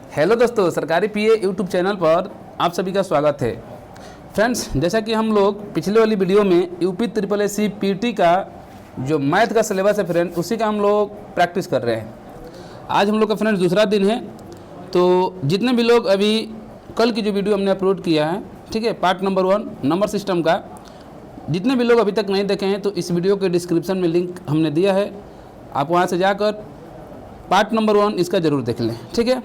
Hello दोस्तों, सरकारी पीए YouTube channel पर आप सभी का स्वागत है। फ्रेंड्स, जैसा कि हम लोग पिछले वाली वीडियो में यूपी ट्रिपल एससी पीटी का जो मैथ का सिलेबस है फ्रेंड, उसी का हम लोग प्रैक्टिस कर रहे हैं। आज हम लोग का फ्रेंड्स दूसरा दिन है। तो जितने भी लोग अभी कल की जो वीडियो हमने अपलोड किया है, ठीक है, पार्ट नंबर 1 नंबर सिस्टम का, जितने भी लोग अभी तक नहीं देखे हैं तो इस वीडियो के डिस्क्रिप्शन में लिंक हमने दिया है, आप वहाँ से जाकर पार्ट नंबर 1 इसका ज़रूर देख लें। ठीक है,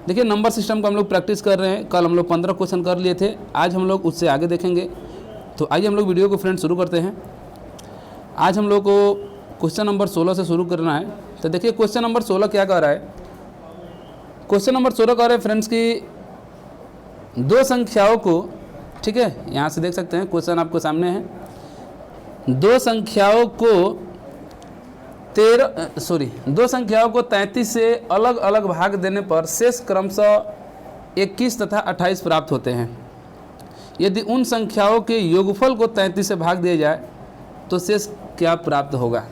देखिए नंबर सिस्टम का हम लोग प्रैक्टिस कर रहे हैं। कल हम लोग 15 क्वेश्चन कर लिए थे, आज हम लोग उससे आगे देखेंगे। तो आइए हम लोग वीडियो को फ्रेंड शुरू करते हैं। आज हम लोग को क्वेश्चन नंबर 16 से शुरू करना है। तो देखिए क्वेश्चन नंबर 16 क्या कह रहा है। क्वेश्चन नंबर 16 कह रहा है फ्रेंड्स की दो संख्याओं को, ठीक है, यहाँ से देख सकते हैं क्वेश्चन आपको सामने है। दो संख्याओं को 33 से अलग अलग भाग देने पर शेष क्रमशः 21 तथा 28 प्राप्त होते हैं। यदि उन संख्याओं के योगफल को 33 से भाग दिया जाए तो शेष क्या प्राप्त होगा।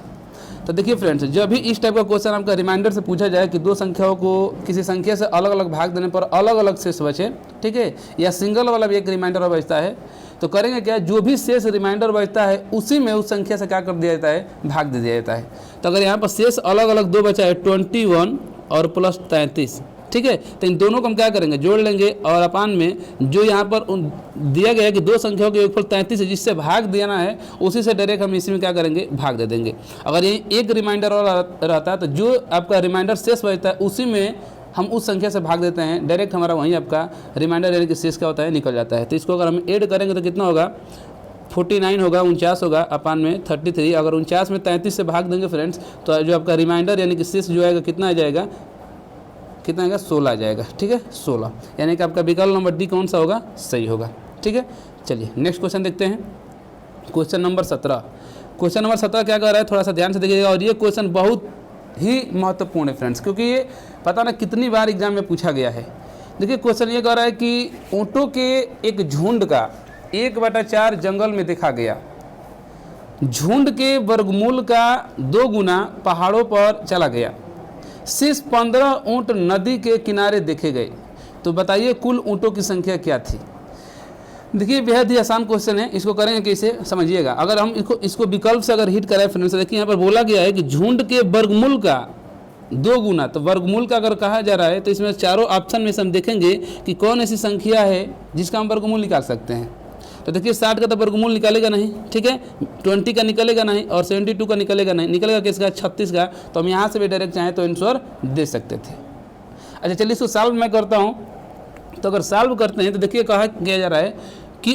तो देखिए फ्रेंड्स, जब भी इस टाइप का क्वेश्चन आपका रिमाइंडर से पूछा जाए कि दो संख्याओं को किसी संख्या से अलग अलग भाग देने पर अलग अलग शेष बचे, ठीक है, या सिंगल वाला भी एक रिमाइंडर बचता है, तो करेंगे क्या, जो भी शेष रिमाइंडर बचता है उसी में उस संख्या से क्या कर दिया जाता है, भाग दे दिया जाता है। तो अगर यहाँ पर शेष अलग अलग दो बचा है 21 और प्लस 33, ठीक है, तो इन दोनों को हम क्या करेंगे, जोड़ लेंगे और अपान में जो यहाँ पर दिया गया है कि दो संख्याओं के योगफल 33 है, जिससे भाग देना है उसी से डायरेक्ट हम इसी में क्या करेंगे, भाग दे देंगे। अगर ये एक रिमाइंडर और रहता है तो जो आपका रिमाइंडर शेष बचता है उसी में हम उस संख्या से भाग देते हैं, डायरेक्ट हमारा वहीं आपका रिमाइंडर यानी कि शेष क्या होता है, निकल जाता है। तो इसको अगर हम ऐड करेंगे तो कितना होगा, 49 होगा, 49 होगा, अपान में 33। अगर 49 में 33 से भाग देंगे फ्रेंड्स तो जो आपका रिमाइंडर यानी कि शेष जो आएगा कितना आ जाएगा, कितना आएगा, 16 आ जाएगा। ठीक है, 16, यानी कि आपका विकल्प नंबर डी कौन सा होगा, सही होगा। ठीक है, चलिए नेक्स्ट क्वेश्चन देखते हैं। Question number 17। क्वेश्चन नंबर 17 क्या कह रहा है, थोड़ा सा ध्यान से देखिएगा। और ये क्वेश्चन बहुत ही महत्वपूर्ण है फ्रेंड्स, क्योंकि ये पता ना कितनी बार एग्जाम में पूछा गया है। देखिए क्वेश्चन ये कह रहा है कि ऊँटों के एक झुंड का 1/4 जंगल में देखा गया। झुंड के वर्गमूल का 2 गुना पहाड़ों पर चला गया। शेष 15 ऊँट नदी के किनारे देखे गए। तो बताइए कुल ऊँटों की संख्या क्या थी। देखिए बेहद ही आसान क्वेश्चन है, इसको करेंगे कैसे समझिएगा। अगर हम इसको विकल्प से अगर हिट करें फ्रेंड्स, देखिए यहाँ पर बोला गया है कि झुंड के वर्गमूल का 2 गुना, तो वर्गमूल का अगर कहा जा रहा है तो इसमें चारों ऑप्शन में से हम देखेंगे कि कौन ऐसी संख्या है जिसका हम वर्गमूल निकाल सकते हैं। तो देखिए 60 का तो वर्गमूल निकालेगा नहीं, ठीक है, 20 का निकलेगा नहीं और 72 का निकलेगा नहीं, निकलेगा किसका, 36 का। तो हम यहाँ से भी डायरेक्ट चाहें तो आंसर दे सकते थे। अच्छा चलिए इसको सॉल्व मैं करता हूँ। तो अगर सॉल्व करते हैं तो देखिए कहा किया जा रहा है कि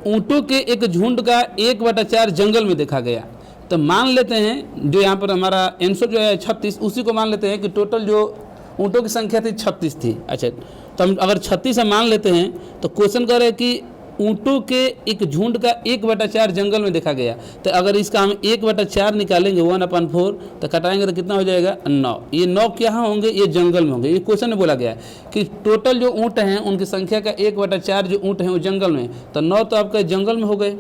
ऊँटों के एक झुंड का 1/4 जंगल में देखा गया। तो मान लेते हैं जो यहाँ पर हमारा आंसर जो है 36, उसी को मान लेते हैं कि टोटल जो ऊँटों की संख्या थी 36 थी। अच्छा, तो हम अगर 36 से मान लेते हैं तो क्वेश्चन कर रहे हैं कि ऊँटों के एक झुंड का 1/4 जंगल में देखा गया। तो अगर इसका हम 1/4 निकालेंगे 1/4 तो कटाएंगे तो कितना हो जाएगा, 9। ये 9 क्या होंगे, ये जंगल में होंगे। ये क्वेश्चन में बोला गया है कि टोटल जो ऊँट हैं उनकी संख्या का 1/4 जो ऊँट हैं वो जंगल में, तो 9 तो आपका जंगल में हो गए।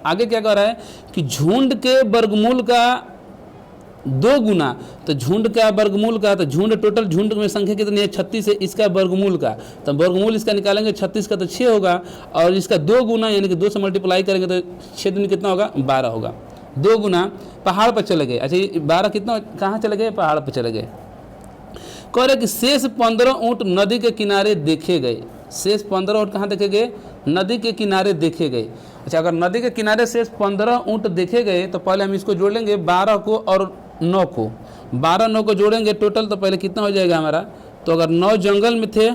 आगे क्या कह रहा है कि झुंड के वर्गमूल का 2 गुना, तो झुंड का वर्गमूल का, तो झुंड टोटल झुंड में संख्या कितनी है, 36 है, इसका वर्गमूल का, तो वर्गमूल इसका निकालेंगे 36 का तो 6 होगा, और इसका 2 गुना यानी कि 2 से मल्टीप्लाई करेंगे तो 6 दिन कितना होगा, 12 होगा। 2 गुना पहाड़ पर चले गए। अच्छा ये 12 कितना, कहाँ चले गए, पहाड़ पर चले गए। कह रहे कि शेष 15 ऊँट नदी के किनारे देखे गए। शेष 15 ऊँट कहाँ देखे गए, नदी के किनारे देखे गए। अच्छा अगर नदी के किनारे शेष 15 ऊँट देखे गए तो पहले हम इसको जोड़ लेंगे 12 को और 9 को, 12 9 को जोड़ेंगे टोटल, तो पहले कितना हो जाएगा हमारा, तो अगर 9 जंगल में थे,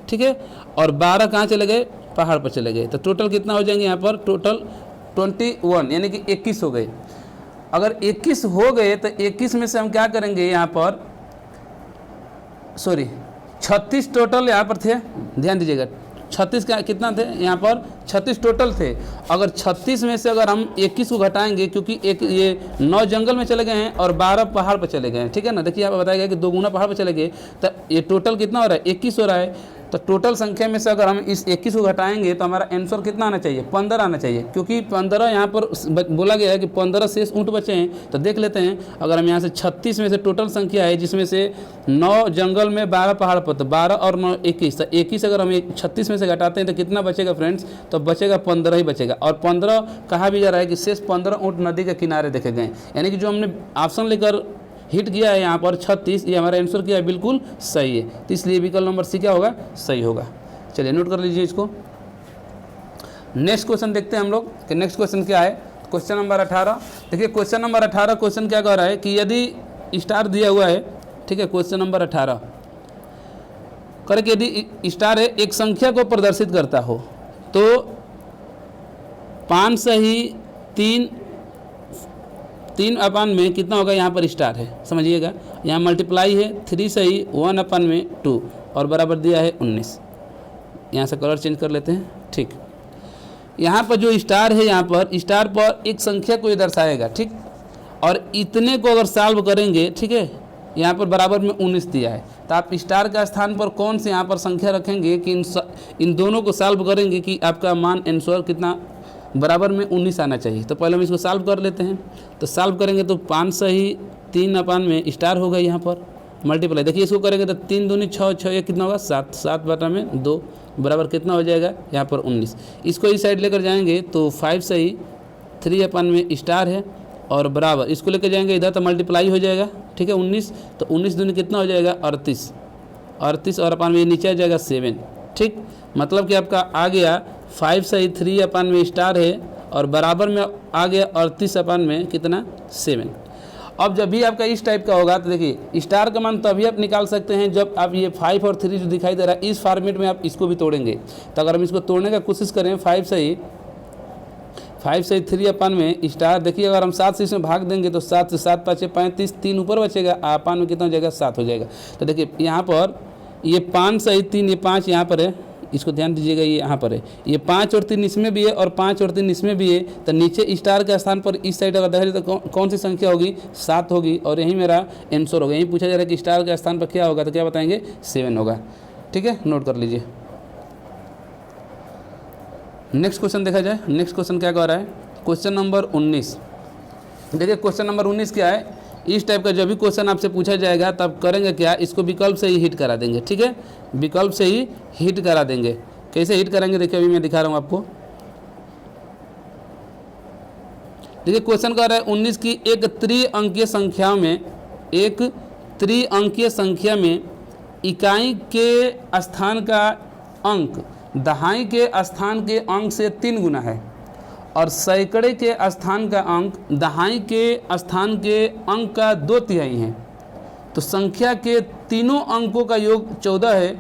ठीक है, और 12 कहाँ चले गए, पहाड़ पर चले गए, तो टोटल कितना हो जाएंगे यहाँ पर, टोटल 21 यानी कि 21 हो गए। अगर 21 हो गए तो 21 में से हम क्या करेंगे यहाँ पर, 36 टोटल यहाँ पर थे, ध्यान दीजिएगा 36 का कितना थे यहाँ पर, 36 टोटल थे। अगर 36 में से अगर हम 21 को घटाएंगे, क्योंकि एक ये 9 जंगल में चले गए हैं और 12 पहाड़ पर चले गए हैं, ठीक है ना। देखिए यहाँ पर बताया गया कि 2 गुना पहाड़ पर चले गए, तो ये टोटल कितना हो रहा है, 21 हो रहा है। तो टोटल संख्या में से अगर हम इस 21 को घटाएंगे तो हमारा आंसर कितना आना चाहिए, 15 आना चाहिए, क्योंकि 15 यहाँ पर बोला गया है कि 15 शेष ऊँट बचे हैं। तो देख लेते हैं, अगर हम यहाँ से 36 में से टोटल संख्या है जिसमें से 9 जंगल में 12 पहाड़ पर, तो 12 और 9 21, तो 21 अगर हम 36 में से घटाते हैं तो कितना बचेगा फ्रेंड्स, तो बचेगा 15 ही बचेगा। और 15 कहा भी जा रहा है कि शेष 15 ऊँट नदी के किनारे देखे गए, यानी कि जो हमने ऑप्शन लेकर हिट किया है यहाँ पर 36, ये हमारा आंसर क्या है, बिल्कुल सही है। तो इसलिए विकल्प नंबर सी क्या होगा, सही होगा। चलिए नोट कर लीजिए इसको। नेक्स्ट क्वेश्चन देखते हैं हम लोग कि नेक्स्ट क्वेश्चन क्या है। Question number 18। देखिए क्वेश्चन नंबर 18 क्वेश्चन क्या कह रहा है कि यदि स्टार दिया हुआ है, ठीक है, क्वेश्चन नंबर 18 करे कि यदि स्टार है एक संख्या को प्रदर्शित करता हो तो 5 सही 3 अपान में कितना होगा, यहाँ पर स्टार है, समझिएगा, यहाँ मल्टीप्लाई है 3 सही 1 अपान में 2 और बराबर दिया है 19। यहाँ से कलर चेंज कर लेते हैं, ठीक। यहाँ पर जो स्टार है, यहाँ पर स्टार पर एक संख्या को ये दर्शाएगा, ठीक, और इतने को अगर सॉल्व करेंगे, ठीक है, यहाँ पर बराबर में 19 दिया है, तो आप स्टार का स्थान पर कौन से यहाँ पर संख्या रखेंगे कि इन दोनों को सॉल्व करेंगे कि आपका मान आंसर कितना बराबर में 19 आना चाहिए। तो पहले हम इसको सॉल्व कर लेते हैं। तो सॉल्व करेंगे तो 5 सही 3 अपान में स्टार होगा यहाँ पर मल्टीप्लाई, देखिए इसको करेंगे तो 3 दूनी 6, 6 ये कितना होगा 7, 7 बटा में 2 बराबर कितना हो जाएगा यहाँ पर 19। इसको इस साइड लेकर जाएंगे तो 5 सही 3 अपान में स्टार है और बराबर इसको लेकर जाएंगे इधर तो मल्टीप्लाई हो जाएगा, ठीक है, 19, तो 19 दूनी कितना हो जाएगा 38, 38 और अपान में नीचे आ जाएगा 7, ठीक। मतलब कि आपका आ गया 5 सही 3 अपान में स्टार है और बराबर में आ गया 38 अपान में कितना 7। अब जब भी आपका इस टाइप का होगा तो देखिए स्टार का मान तभी आप निकाल सकते हैं जब आप ये 5 और 3 जो दिखाई दे रहा है इस फॉर्मेट में आप इसको भी तोड़ेंगे। तो अगर हम इसको तोड़ने का कोशिश करें 5 सही 3 अपान में स्टार, देखिए अगर हम 7 से इसमें भाग देंगे तो 7 से 7 5 35, 3 ऊपर बचेगा, अपान में कितना हो जाएगा 7 हो जाएगा। तो देखिए यहाँ पर ये 5 सही 3, ये 5 यहाँ पर है, इसको ध्यान दीजिएगा, ये यहाँ पर है, ये 5 और 3 इसमें भी है और 5 और 3 इसमें भी है। तो नीचे स्टार के स्थान पर इस साइड अगर देखा जाए तो कौन सी संख्या होगी, 7 होगी और यही मेरा आंसर होगा। यही पूछा जा रहा है कि स्टार के स्थान पर क्या होगा, तो क्या बताएंगे 7 होगा, ठीक है, नोट कर लीजिए। नेक्स्ट क्वेश्चन देखा जाए। नेक्स्ट क्वेश्चन क्या कह रहा है, क्वेश्चन नंबर 19। देखिए क्वेश्चन नंबर 19 क्या है, इस टाइप का जब भी क्वेश्चन आपसे पूछा जाएगा तब करेंगे क्या, इसको विकल्प से ही हिट करा देंगे, ठीक है, विकल्प से ही हिट करा देंगे। कैसे हिट करेंगे देखिए अभी मैं दिखा रहा हूँ आपको। देखिए क्वेश्चन कह रहा है 19 की एक त्रिअंकीय संख्या में इकाई के स्थान का अंक दहाई के स्थान के अंक से 3 गुना है और सैकड़े के स्थान का अंक दहाई के स्थान के अंक का 2/3 है। तो संख्या के तीनों अंकों का योग 14 है।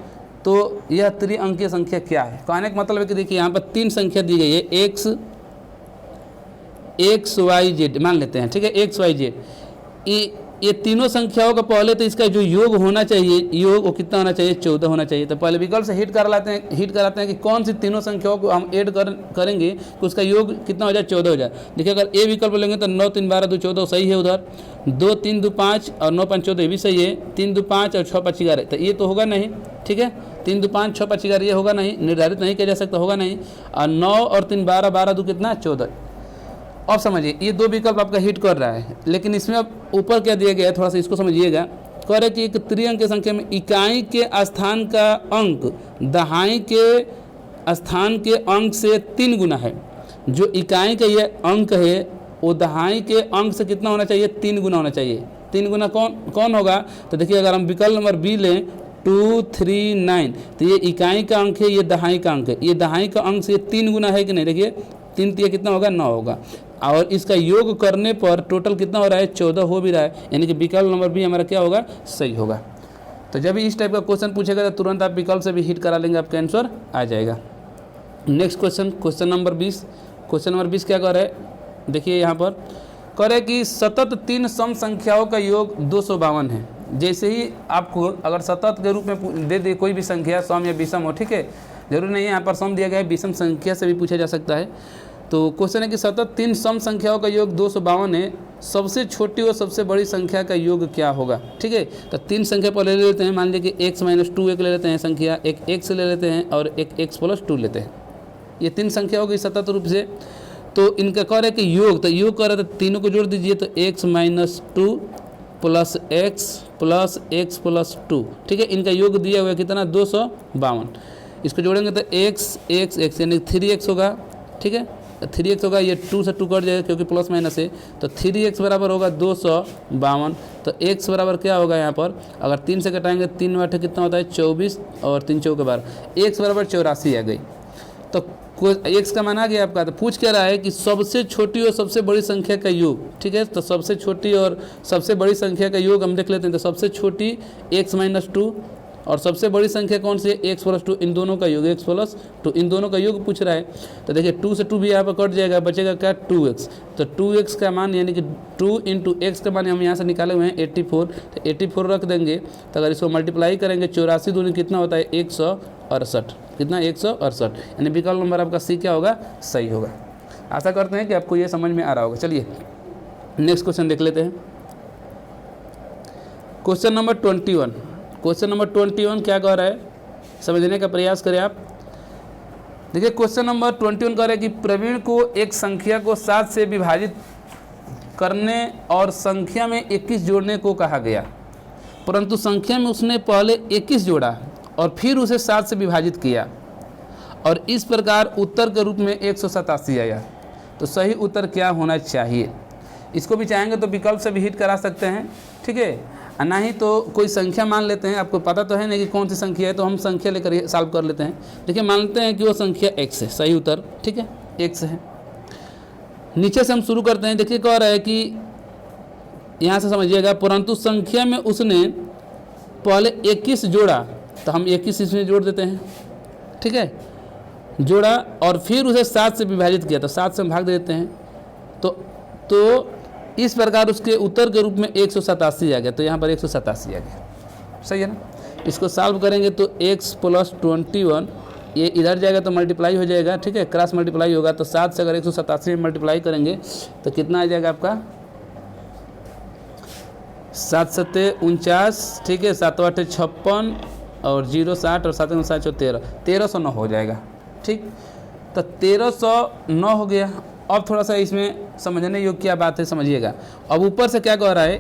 तो यह त्रिअंकीय संख्या क्या है। कहने का मतलब है कि देखिए यहाँ पर 3 संख्या दी गई है, एक्स वाई जेड मान लेते हैं, ठीक है, एक्स वाई जेड। ये तीनों संख्याओं का पहले तो इसका जो योग होना चाहिए, योग वो कितना होना चाहिए, 14 होना चाहिए। तो पहले विकल्प से हिट कराते हैं कि कौन सी तीनों संख्याओं को हम ऐड करेंगे कि उसका योग कितना हो जाए, 14 हो जाए। देखिए अगर ए विकल्प लेंगे तो 9 3 12 2 14 सही है, उधर 2 3 2 5 और 9 5 14 ये भी सही है, 3 2 5 और 6 5 11 तो ये तो होगा नहीं, ठीक है, 3 2 5 6 5 11 ये होगा नहीं, निर्धारित नहीं किया जा सकता, होगा नहीं। और 9 और 3 12 12 2 कितना 14। अब समझिए ये 2 विकल्प आपका हिट कर रहा है, लेकिन इसमें अब ऊपर क्या दिया गया है थोड़ा सा इसको समझिएगा। कह रहे कि एक त्रिअंकीय संख्या में इकाई के स्थान का अंक दहाई के स्थान के अंक से 3 गुना है। जो इकाई का ये अंक है वो दहाई के अंक से कितना होना चाहिए, 3 गुना होना चाहिए। 3 गुना कौन होगा, तो देखिए अगर हम विकल्प नंबर बी लें 2 3 9 तो ये इकाई का अंक है, ये दहाई का अंक है, ये दहाई का अंक से 3 गुना है कि नहीं। देखिए 3 3 कितना होगा 9 होगा और इसका योग करने पर टोटल कितना हो रहा है 14 हो भी रहा है, यानी कि विकल्प नंबर बी हमारा क्या होगा, सही होगा। तो जब भी इस टाइप का क्वेश्चन पूछेगा तो तुरंत आप विकल्प से भी हिट करा लेंगे, आपका आंसर आ जाएगा। Next question, question number 20। Question number 20 क्या कह रहा है, देखिए यहाँ पर कह रहे कि सतत 3 सम संख्याओं का योग 252 है। जैसे ही आपको अगर सतत के रूप में दे दे कोई भी संख्या, सम या विषम हो, ठीक है, जरूरी नहीं है यहाँ पर सम दिया गया है, विषम संख्या से भी पूछा जा सकता है। तो क्वेश्चन है कि सतत 3 सम संख्याओं का योग 252 है, सबसे छोटी और सबसे बड़ी संख्या का योग क्या होगा। ठीक है, तो 3 संख्या पर ले लेते हैं, मान लीजिए कि x-2 एक ले लेते हैं संख्या, एक x ले लेते हैं और एक x+2 लेते हैं। ये 3 संख्या होगी सतत रूप से। तो इनका कह रहा है कि योग, तो योग कर रहा है तो तीनों को जोड़ दीजिए, तो x-2 plus x plus x+2। ठीक है, इनका योग दिया हुआ है कितना 252। इसको जोड़ेंगे तो x यानी 3x होगा। ठीक है, 3x होगा, ये 2 से 2 कट जाएगा क्योंकि प्लस माइनस है, तो 3x बराबर होगा 252। तो x बराबर क्या होगा यहाँ पर, अगर 3 से घटाएंगे 3 वाटे कितना होता है 24 और 3 चौके 12, x बराबर 84 आ गई। तो x का मान आ गया आपका। तो पूछ क्या रहा है कि सबसे छोटी और सबसे बड़ी संख्या का योग। ठीक है, तो सबसे छोटी और सबसे बड़ी संख्या का योग हम देख लेते हैं। तो सबसे छोटी x-2 और सबसे बड़ी संख्या कौन सी है x+2, इन दोनों का योग x+2, इन दोनों का योग पूछ रहा है। तो देखिए 2 से 2 भी यहाँ पर कट जाएगा, बचेगा क्या 2x। तो 2x का मान यानी कि 2 × x का मान हम यहाँ से निकाले हुए हैं 84, तो 84 रख देंगे। तो अगर इसको मल्टीप्लाई करेंगे 84 दूनी कितना होता है 168, कितना 168, यानी विकल्प नंबर आपका सी क्या होगा, सही होगा। आशा करते हैं कि आपको ये समझ में आ रहा होगा। चलिए नेक्स्ट क्वेश्चन देख लेते हैं। Question number 21। क्वेश्चन नंबर 21 क्या कह रहा है, समझने का प्रयास करें आप। देखिए क्वेश्चन नंबर 21 कह रहा है कि प्रवीण को एक संख्या को 7 से विभाजित करने और संख्या में 21 जोड़ने को कहा गया, परंतु संख्या में उसने पहले 21 जोड़ा और फिर उसे 7 से विभाजित किया और इस प्रकार उत्तर के रूप में 187 आया। तो सही उत्तर क्या होना चाहिए। इसको भी चाहेंगे तो विकल्प से भी हिट करा सकते हैं। ठीक है, ना ही तो कोई संख्या मान लेते हैं, आपको पता तो है नहीं कि कौन सी संख्या है, तो हम संख्या लेकर सॉल्व कर लेते हैं। देखिए मानते हैं कि वो संख्या x है, सही उत्तर। ठीक है, x है। नीचे से हम शुरू करते हैं। देखिए कह रहा है कि यहाँ से समझिएगा, परंतु संख्या में उसने पहले 21 जोड़ा, तो हम 21 इसमें जोड़ देते हैं। ठीक है, जोड़ा और फिर उसे 7 से विभाजित किया, तो 7 से हम भाग देते हैं। तो इस प्रकार उसके उत्तर के रूप में 187 आ गया। तो यहाँ पर 187 आ गया, सही है ना। इसको सॉल्व करेंगे तो x+21 ये इधर जाएगा तो मल्टीप्लाई हो जाएगा। ठीक है, क्रॉस मल्टीप्लाई होगा, तो 7 से अगर 187 में मल्टीप्लाई करेंगे तो कितना आ जाएगा आपका 7 7 49। ठीक है, 7 8 56 और 0 60 और 7 7 13, 1309 हो जाएगा। ठीक, तो 1309 हो गया। अब थोड़ा सा इसमें समझने योग्य क्या बात है, समझिएगा। अब ऊपर से क्या कह रहा है,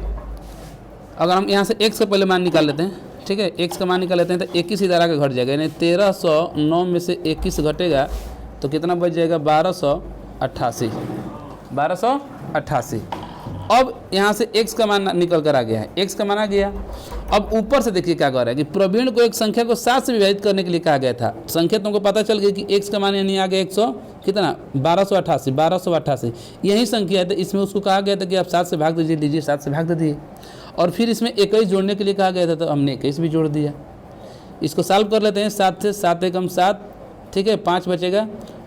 अगर हम यहाँ से x का पहले मान निकाल लेते हैं। ठीक है, x का मान निकाल लेते हैं तो 21 इधर आके घट जाएगा, यानी 1309 में से 21 घटेगा तो कितना बच जाएगा 1288। 1288। अब यहाँ से x का मान निकल कर आ गया है, x का मान आ गया। अब ऊपर से देखिए क्या कह रहा है कि प्रवीण को एक संख्या को 7 से विभाजित करने के लिए कहा गया था। संख्या तुमको पता चल गई कि x का मान यानी आ गया 100 कितना 1288। यही संख्या है, तो इसमें उसको कहा गया था कि आप 7 से भाग दीजिए, लीजिए 7 से भाग दे दिए। और फिर इसमें 21 जोड़ने के लिए कहा गया था, तो हमने 21 भी जोड़ दिया। इसको सॉल्व कर लेते हैं। 7 से 7 एकम 7, ठीक है, 5 बचेगा,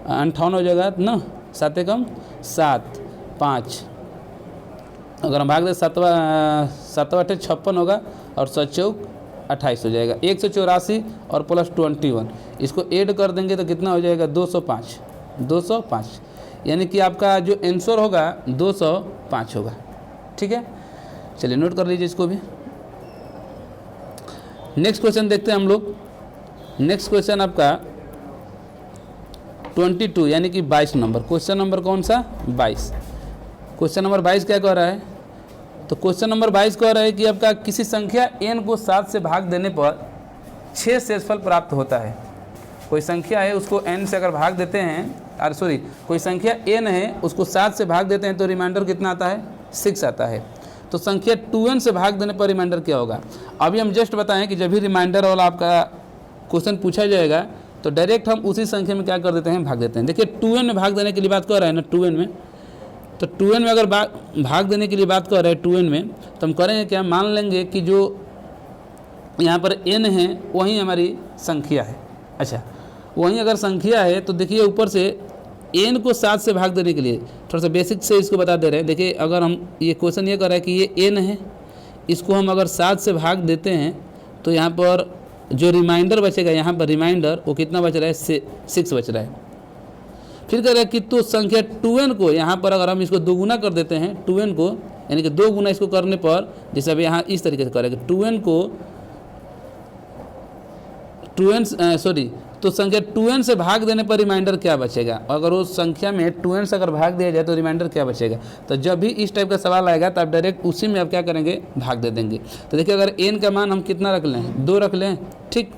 58 हो जाएगा ना। 7 एकम 7 5, अगर हम भाग दें 7 8 56 होगा और 7 चौक 28 हो जाएगा। 184 और प्लस 21 इसको ऐड कर देंगे तो कितना हो जाएगा 205। 205 यानी कि आपका जो आंसर होगा 205 होगा। ठीक है, चलिए नोट कर लीजिए इसको भी। नेक्स्ट क्वेश्चन देखते हैं हम लोग। नेक्स्ट क्वेश्चन आपका 22 यानी कि 22 नंबर। क्वेश्चन नंबर कौन सा 22। क्वेश्चन नंबर 22 क्या कह रहा है, तो क्वेश्चन नंबर 22 कह रहा है कि आपका किसी संख्या n को 7 से भाग देने पर 6 शेषफल प्राप्त होता है। कोई संख्या है उसको n से अगर भाग देते हैं, कोई संख्या n है उसको 7 से भाग देते हैं तो रिमाइंडर कितना आता है 6 आता है। तो संख्या 2n से भाग देने पर रिमाइंडर क्या होगा। अभी हम जस्ट बताएं कि जब भी रिमाइंडर वाला आपका क्वेश्चन पूछा जाएगा तो डायरेक्ट हम उसी संख्या में क्या कर देते हैं, भाग देते हैं। देखिए 2n में भाग देने के लिए बात कर रहा है ना, 2n में, तो 2n में अगर भाग देने के लिए बात कर रहे हैं 2n में, तो हम करेंगे क्या, मान लेंगे कि जो यहाँ पर n है वही हमारी संख्या है। अच्छा, वहीं अगर संख्या है तो देखिए ऊपर से n को 7 से भाग देने के लिए थोड़ा सा बेसिक से इसको बता दे रहे हैं। देखिए अगर हम ये क्वेश्चन ये कर रहा है कि ये n है, इसको हम अगर 7 से भाग देते हैं तो यहाँ पर जो रिमाइंडर बचेगा, यहाँ पर रिमाइंडर वो कितना बच रहा है 6 बच रहा है। फिर कह रहा है कि तो संख्या 2n को यहाँ पर अगर हम इसको दोगुना कर देते हैं 2n को, यानी कि 2 गुना इसको करने पर, जैसे अब यहाँ इस तरीके से करेंगे 2n को 2n तो संख्या 2n से भाग देने पर रिमाइंडर क्या बचेगा। अगर उस संख्या में 2n से अगर भाग दिया जाए तो रिमाइंडर क्या बचेगा। तो जब भी इस टाइप का सवाल आएगा तो आप डायरेक्ट उसी में आप क्या करेंगे, भाग दे देंगे। तो देखिए अगर n का मान हम कितना रख लें, 2 रख लें, ठीक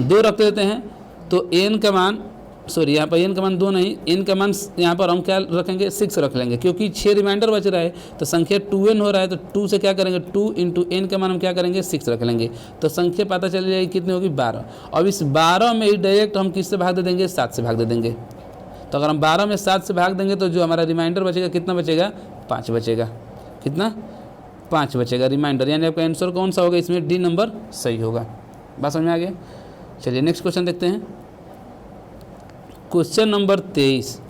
2 रख देते हैं तो n का मान यहाँ पर n का मान 2 नहीं, n का मान यहाँ पर हम क्या रखेंगे, 6 रख लेंगे, क्योंकि 6 रिमाइंडर बच रहा है। तो संख्या 2n हो रहा है तो 2 से क्या करेंगे, 2 इंटू n का मान हम क्या करेंगे, 6 रख लेंगे। तो संख्या पता चल जाएगी कितनी होगी, 12। अब इस 12 में ही डायरेक्ट हम किससे भाग दे देंगे, 7 से भाग दे देंगे। तो अगर हम 12 में 7 से भाग देंगे तो जो हमारा रिमाइंडर बचेगा कितना बचेगा, 5 बचेगा। कितना, 5 बचेगा रिमाइंडर, यानी आपका आंसर कौन सा होगा, इसमें डी नंबर सही होगा। बात समझ में आ गया। चलिए नेक्स्ट क्वेश्चन देखते हैं। Question number 23।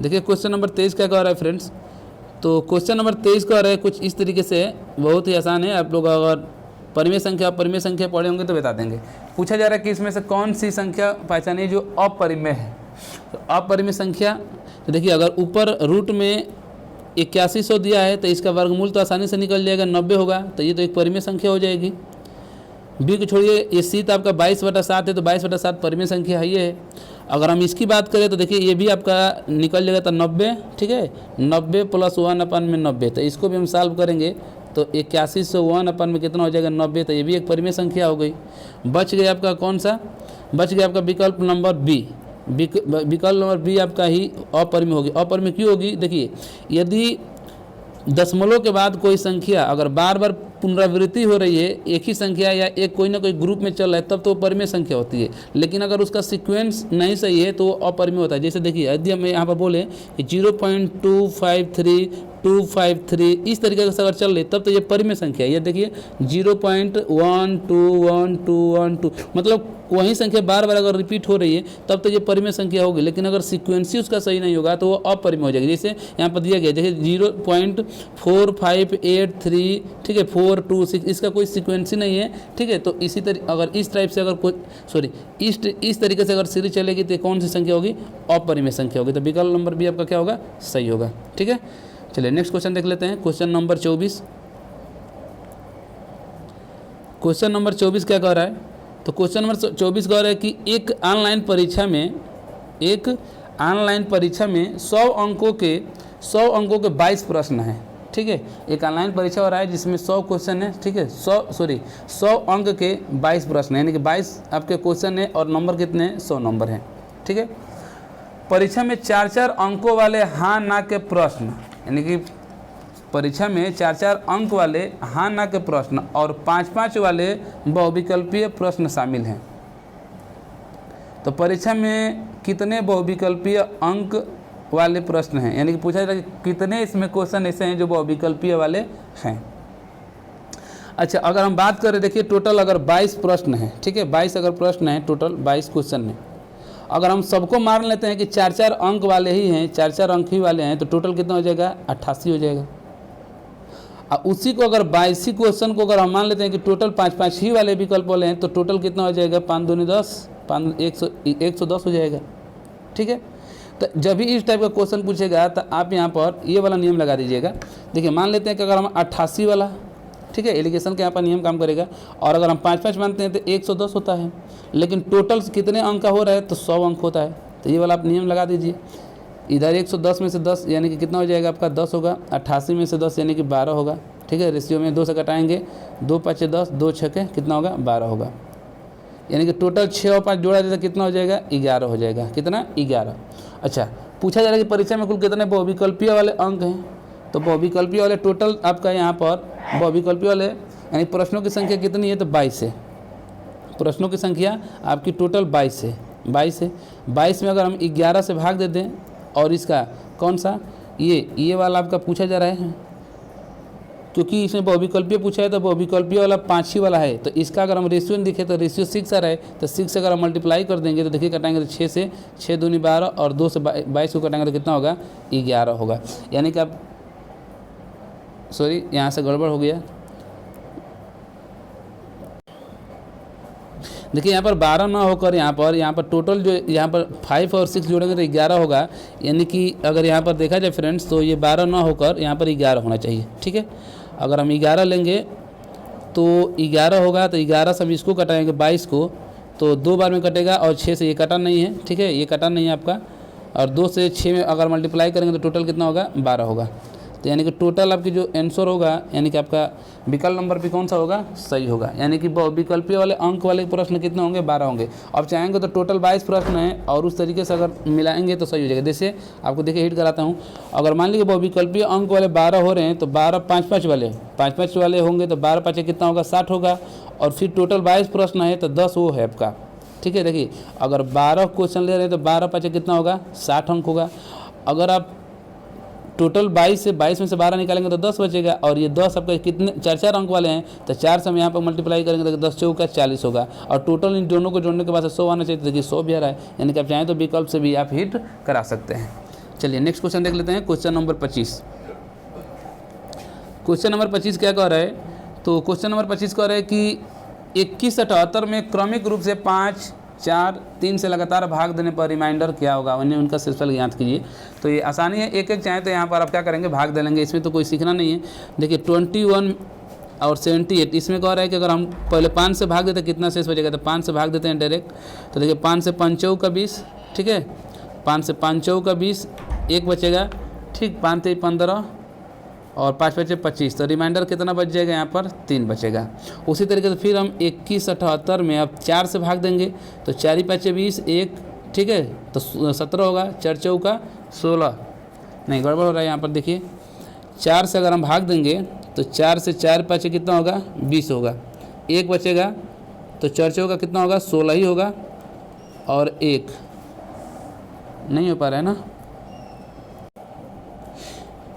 देखिए क्वेश्चन नंबर 23 क्या कह रहा है फ्रेंड्स। तो क्वेश्चन नंबर 23 कह रहा है कुछ इस तरीके से, बहुत ही आसान है। आप लोग अगर परिमेय संख्या पढ़े होंगे तो बता देंगे। पूछा जा रहा है कि इसमें से कौन सी संख्या पहचानिए जो अपरिमेय है। तो अपरिमेय संख्या, तो देखिए अगर ऊपर रूट में 8100 दिया है तो इसका वर्गमूल तो आसानी से निकल जाएगा, 90 होगा। तो ये तो एक परिमेय संख्या हो जाएगी। बी को छोड़िए, ये सी तो आपका 22/7 है, तो 22/7 परिमेय संख्या है। ये है। अगर हम इसकी बात करें तो देखिए ये भी आपका निकल जाएगा तो 90, ठीक है, 90 + 1/90। तो इसको भी हम सॉल्व करेंगे तो 8100 1 में कितना हो जाएगा, 90। तो ये भी एक परिमेय संख्या हो गई। बच गया आपका कौन सा, बच गया आपका विकल्प नंबर बी। विकल्प नंबर बी आपका ही अपरिमेय होगी। अपरिमेय क्यों होगी, देखिए यदि दशमलव के बाद कोई संख्या अगर बार बार पुनरावृत्ति हो रही है, एक ही संख्या या एक कोई ना कोई ग्रुप में चल रहा है, तब तो वो परिमेय संख्या होती है। लेकिन अगर उसका सीक्वेंस नहीं सही है तो वो अपरिमेय होता है। जैसे देखिए यदि हम यहाँ पर बोले कि 0.253 253 इस तरीके से अगर चल रही तब तो ये परिमेय संख्या है। ये देखिए 0.121212 मतलब वही संख्या बार बार अगर रिपीट हो रही है तब तो ये परिमेय संख्या होगी। लेकिन अगर सीक्वेंस उसका सही नहीं होगा तो वो अपरिमेय हो जाएगी। जैसे यहाँ पर दिया गया देखिए 0.4583, ठीक है, 426, इसका कोई सीक्वेंस ही नहीं है, ठीक है। तो इसी तरीके अगर इस टाइप से अगर कोई इस तरीके से अगर सीरीज चलेगी तो कौन सी संख्या होगी, अपरिमेय संख्या होगी। तो विकल्प नंबर बी आपका क्या होगा, सही होगा। ठीक है, चलिए नेक्स्ट क्वेश्चन देख लेते हैं। Question number 24। क्वेश्चन नंबर 24 क्या कह रहा है, तो क्वेश्चन नंबर 24 कह रहा है कि एक ऑनलाइन परीक्षा में 100 अंकों के 22 प्रश्न हैं। ठीक है, एक ऑनलाइन परीक्षा हो रहा है जिसमें 100 क्वेश्चन है। ठीक है, 100 अंक के 22 प्रश्न, यानी कि 22 आपके क्वेश्चन है और नंबर कितने हैं, 100 नंबर हैं। ठीक है, परीक्षा में 4-4 अंकों वाले हाँ ना के प्रश्न, यानी कि परीक्षा में 4-4 अंक वाले हाँ ना के प्रश्न और 5-5 वाले बहुविकल्पीय प्रश्न शामिल हैं। तो परीक्षा में कितने बहुविकल्पीय अंक वाले प्रश्न हैं, यानी कि पूछा जाता है कि कितने इसमें क्वेश्चन ऐसे हैं जो बहुविकल्पीय वाले हैं। अच्छा, अगर हम बात करें, देखिए टोटल अगर 22 प्रश्न हैं, ठीक है, 22 अगर प्रश्न हैं, टोटल 22 क्वेश्चन हैं। अगर हम सबको मान लेते हैं कि 4-4 अंक वाले ही हैं, 4-4 अंक ही वाले हैं, तो टोटल कितना हो जाएगा, 88 हो जाएगा। और उसी को अगर 22 क्वेश्चन को अगर हम मान लेते हैं कि टोटल 5-5 ही वाले विकल्प वाले हैं, तो टोटल कितना हो जाएगा, 5 दूनी 10, 110 हो जाएगा। ठीक है, तो जब भी इस टाइप का क्वेश्चन पूछेगा तो आप यहाँ पर ये वाला नियम लगा दीजिएगा। देखिए मान लेते हैं कि अगर हम 88 वाला, ठीक है, एलिगेशन के यहाँ पर नियम काम करेगा, और अगर हम 5-5 मानते हैं तो 110 होता है। लेकिन टोटल कितने अंक का हो रहा है, तो 100 अंक होता है। तो ये वाला आप नियम लगा दीजिए। इधर 110 में से 10 यानी कि कितना हो जाएगा आपका, 10 होगा। 88 में से 10 यानी कि 12 होगा। ठीक है, रेशियो में 2 से घटाएंगे, 2 × 5 = 10, 2 × 6 कितना होगा, 12 होगा। यानी कि टोटल 6 और 5 जोड़ा जाए तो कितना हो जाएगा, 11 हो जाएगा। कितना, 11। अच्छा, पूछा जा रहा है कि परीक्षा में कुल कितने बहुविकल्पीय वाले अंक हैं, तो बहुविकल्पीय वाले टोटल आपका यहाँ पर बहुविकल्पीय वाले यानी प्रश्नों की संख्या कितनी है, तो 22 है। प्रश्नों की संख्या आपकी टोटल 22 है। 22 में अगर हम 11 से भाग दे दें, और इसका कौन सा, ये वाला आपका पूछा जा रहा है, क्योंकि इसमें बहुविकल्पीय पूछा है तो बहुविकल्पीय वाला 5 ही वाला है। तो इसका अगर हम रेशियो दिखे तो रेशियो 6 आ रहा है, तो 6 से अगर हम मल्टीप्लाई कर देंगे तो देखिए कटाएंगे तो 6 से 6 दूनी 12 और 2 से 22 को कटाएंगे तो कितना होगा, 11 होगा। यानी कि आप यहाँ से गड़बड़ हो गया। देखिए यहाँ पर 12 ना होकर यहाँ पर टोटल जो यहाँ पर 5 और 6 जोड़ेंगे तो 11 होगा। यानी कि अगर यहाँ पर देखा जाए फ्रेंड्स तो ये 12 ना होकर यहाँ पर 11 होना चाहिए। ठीक है, अगर हम 11 लेंगे तो 11 होगा, तो 11 से हम इसको कटाएंगे 22 को, तो 2 बार में कटेगा और 6 से ये कटा नहीं है। ठीक है, ये कटा नहीं है आपका, और 2 से 6 में अगर मल्टीप्लाई करेंगे तो टोटल कितना होगा 12 होगा। तो यानी कि टोटल आपकी जो आंसर होगा यानी कि आपका विकल्प नंबर भी कौन सा होगा, सही होगा। यानी कि विकल्पीय वाले अंक वाले प्रश्न कितने होंगे, 12 होंगे। अब चाहेंगे तो टोटल 22 प्रश्न है और उस तरीके से अगर मिलाएंगे तो सही हो जाएगा। जैसे आपको देखिए हिट कराता हूँ, अगर मान लीजिए विकल्पीय अंक वाले 12 हो रहे हैं तो 12 5 वाले 5 वाले होंगे तो 12 5 कितना होगा 60 होगा, और फिर टोटल 22 प्रश्न है तो 10 वो है आपका। ठीक है, देखिए अगर 12 क्वेश्चन ले रहे हैं तो 12 5 कितना होगा 60 अंक होगा। अगर आप टोटल 22 में से 12 निकालेंगे तो 10 बचेगा, और ये 10 आपके कितने 4 अंक वाले हैं तो 4 से हम यहाँ पर मल्टीप्लाई करेंगे तो 10 चौका 40 होगा, और टोटल इन दोनों को जोड़ने के बाद 100 आना चाहिए। तो देखिए 100 भी आ रहा है, यानी कि आप चाहें तो विकल्प से भी आप हिट करा सकते हैं। चलिए नेक्स्ट क्वेश्चन देख लेते हैं, क्वेश्चन नंबर 25। क्वेश्चन नंबर 25 क्या कह रहा है, तो क्वेश्चन नंबर 25 कह रहा है कि 2178 में क्रमिक रूप से 5 4 3 से लगातार भाग देने पर रिमाइंडर क्या होगा, उन्हें उनका शेषफल ज्ञात कीजिए। तो ये आसानी है, एक एक चाहें तो यहाँ पर आप क्या करेंगे भाग दे लेंगे, इसमें तो कोई सीखना नहीं है। देखिए 21 और 78 इसमें कह रहा है कि अगर हम पहले 5 से भाग देते कितना शेष बचेगा, तो 5 से भाग देते हैं डायरेक्ट। तो देखिए 5 से 5 चौक का 20, ठीक है, 5 से 5 चौक का 20, 1 बचेगा। ठीक, 5 से 15 और 5 बचे 25, तो रिमाइंडर कितना बच जाएगा यहाँ पर 3 बचेगा। उसी तरीके से फिर हम 2178 में अब 4 से भाग देंगे तो 4 5 20 1, ठीक है, तो 17 होगा, 4 चौका 16, नहीं गड़बड़ हो रहा है यहाँ पर। देखिए 4 से अगर हम भाग देंगे तो 4 से 4 5 कितना होगा 20 होगा, 1 बचेगा, तो 4 चौका कितना होगा 16 ही होगा, और 1 नहीं हो पा रहा है ना।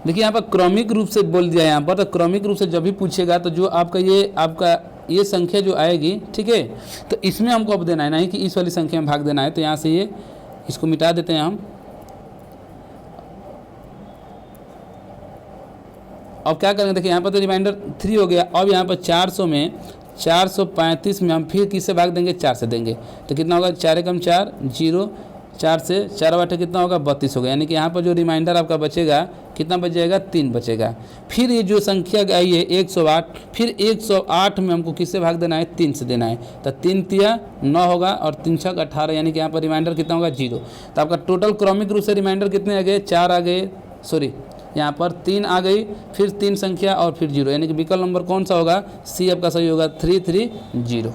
देखिए यहाँ पर क्रमिक रूप से बोल दिया है यहाँ पर, तो क्रमिक रूप से जब भी पूछेगा तो जो आपका ये संख्या जो आएगी, ठीक है, तो इसमें हमको अब देना है, नहीं कि इस वाली संख्या में भाग देना है। तो यहाँ से ये इसको मिटा देते हैं हम। अब क्या करेंगे, देखिए यहाँ पर तो रिमाइंडर 3 हो गया। अब यहाँ पर 400 में 435 में हम फिर किससे भाग देंगे, 4 से देंगे, तो कितना होगा 4 एकम 4 0, 4 से 4 बाटे कितना होगा 32 होगा। यानी कि यहाँ पर जो रिमाइंडर आपका बचेगा कितना बच जाएगा 3 बचेगा। फिर ये जो संख्या आई है 108, फिर 108 में हमको किससे भाग देना है 3 से देना है, तो 3 तिया 9 होगा और 3 छक 18, यानी कि यहाँ पर रिमाइंडर कितना होगा 0। तो आपका टोटल क्रमिक रूप से रिमाइंडर कितने आ गए 4 आ गए, सॉरी यहाँ पर 3 आ गई, फिर 3 संख्या और फिर 0, यानी कि विकल्प नंबर कौन सा होगा, सी आपका सही होगा 330।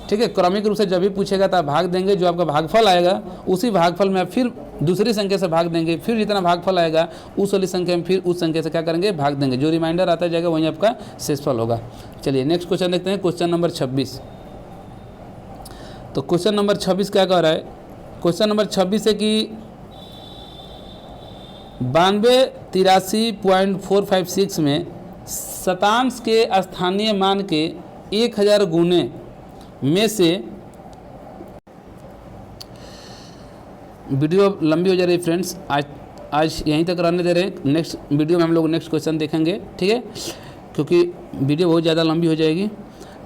ठीक है, क्रमिक रूप से जब भी पूछेगा तो आप भाग देंगे, जो आपका भागफल आएगा उसी भागफल में आप फिर दूसरी संख्या से भाग देंगे, फिर जितना भागफल आएगा उस वाली संख्या में फिर उस संख्या से क्या करेंगे भाग देंगे, जो रिमाइंडर आता जाएगा वहीं आपका शेषफल होगा। चलिए नेक्स्ट क्वेश्चन देखते हैं, क्वेश्चन नंबर 26। तो क्वेश्चन नंबर 26 क्या कह रहा है, क्वेश्चन नंबर 26 है कि 9283.456 में शतांश के स्थानीय मान के 1000 गुने में से, वीडियो लंबी हो जा रही है फ्रेंड्स, आज यहीं तक रहने दे रहे हैं। नेक्स्ट वीडियो में हम लोग नेक्स्ट क्वेश्चन देखेंगे, ठीक है, क्योंकि वीडियो बहुत ज़्यादा लंबी हो जाएगी।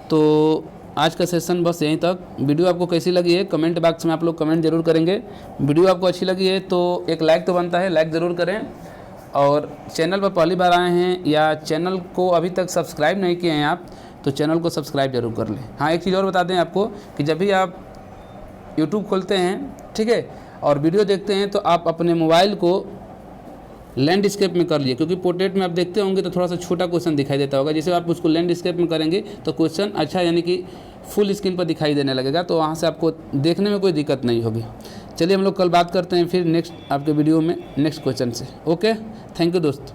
तो आज का सेशन बस यहीं तक। वीडियो आपको कैसी लगी है कमेंट बॉक्स में आप लोग कमेंट जरूर करेंगे। वीडियो आपको अच्छी लगी है तो एक लाइक तो बनता है, लाइक ज़रूर करें। और चैनल पर पहली बार आए हैं या चैनल को अभी तक सब्सक्राइब नहीं किए हैं आप, तो चैनल को सब्सक्राइब जरूर कर लें। हाँ, एक चीज़ और बता दें आपको कि जब भी आप यूट्यूब खोलते हैं, ठीक है, और वीडियो देखते हैं तो आप अपने मोबाइल को लैंडस्केप में कर लिए, क्योंकि पोर्ट्रेट में आप देखते होंगे तो थोड़ा सा छोटा क्वेश्चन दिखाई देता होगा। जैसे आप उसको लैंडस्केप में करेंगे तो क्वेश्चन अच्छा यानी कि फुल स्क्रीन पर दिखाई देने लगेगा, तो वहाँ से आपको देखने में कोई दिक्कत नहीं होगी। चलिए हम लोग कल बात करते हैं फिर नेक्स्ट आपके वीडियो में नेक्स्ट क्वेश्चन से। ओके, थैंक यू दोस्त।